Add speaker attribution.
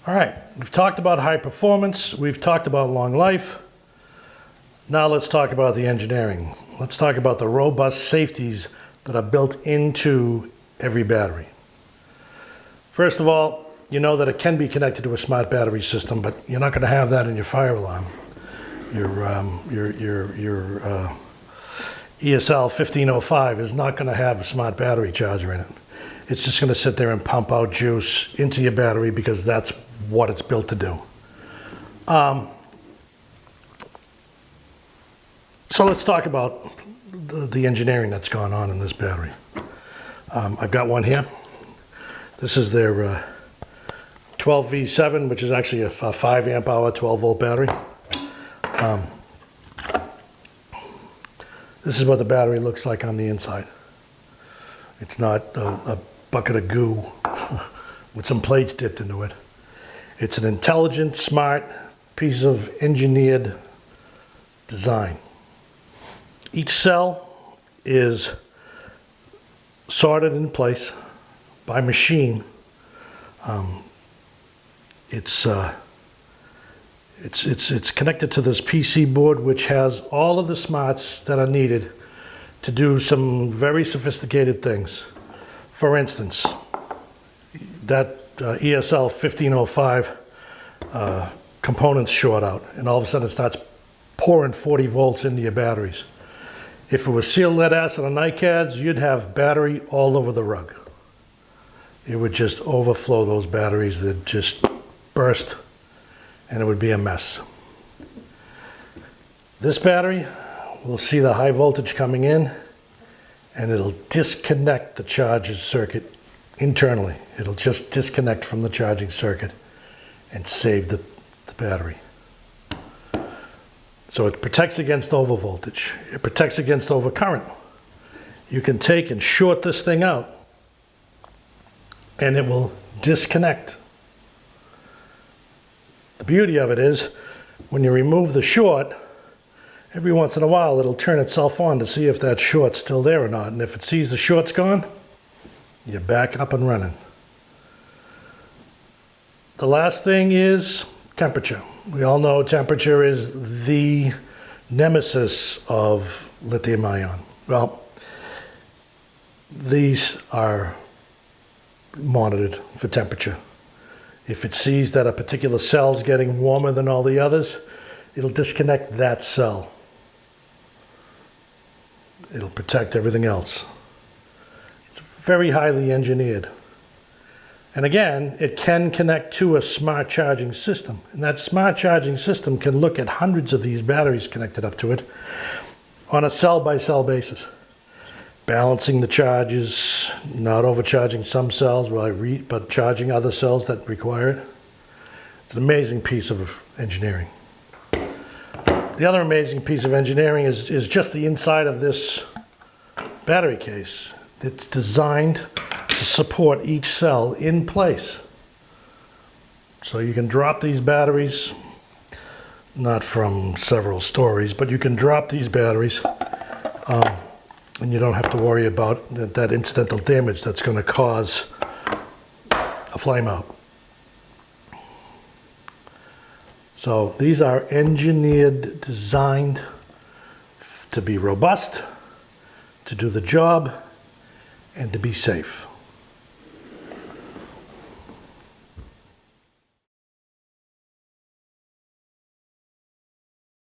Speaker 1: All right, we've talked about high performance, we've talked about long life. Now let's talk about the engineering. Let's talk about the robust safeties that are built into every battery. First of all, you know that it can be connected to a smart battery system, but you're not going to have that in your fire alarm. Your ESL 1505 is not going to have a smart battery charger in it. It's just going to sit there and pump out juice into your battery because that's what it's built to do. So let's talk about the engineering that's gone on in this battery. I've got one here. This is their 12V7, which is actually a 5 amp hour, 12 volt battery. This is what the battery looks like on the inside. It's not a bucket of goo with some plates dipped into it. It's an intelligent, smart piece of engineered design. Each cell is sorted in place by machine. It's connected to this PC board, which has all of the smarts that are needed to do some very sophisticated things. For instance, that ESL 1505 components short out, and all of a sudden it starts pouring 40 volts into your batteries. If it was sealed lead acid or NiCads, you'd have battery all over the rug. It would just overflow those batteries that just burst, and it would be a mess. This battery will see the high voltage coming in, and it'll disconnect the charging circuit internally. It'll just disconnect from the charging circuit and save the battery. So it protects against overvoltage. It protects against overcurrent. You can take and short this thing out, and it will disconnect. The beauty of it is, when you remove the short, every once in a while it'll turn itself on to see if that short's still there or not. And if it sees the short's gone, you're back up and running. The last thing is temperature. We all know temperature is the nemesis of lithium ion. Well, these are monitored for temperature. If it sees that a particular cell is getting warmer than all the others, it'll disconnect that cell. It'll protect everything else. It's very highly engineered. And again, it can connect to a smart charging system. And that smart charging system can look at hundreds of these batteries connected up to it on a cell-by-cell basis. Balancing the charges, not overcharging some cells but charging other cells that require it. It's an amazing piece of engineering. The other amazing piece of engineering is just the inside of this battery case. It's designed to support each cell in place. So you can drop these batteries, not from several stories, but you can drop these batteries and you don't have to worry about that incidental damage that's going to cause a flame out. So these are engineered, designed to be robust, to do the job, and to be safe.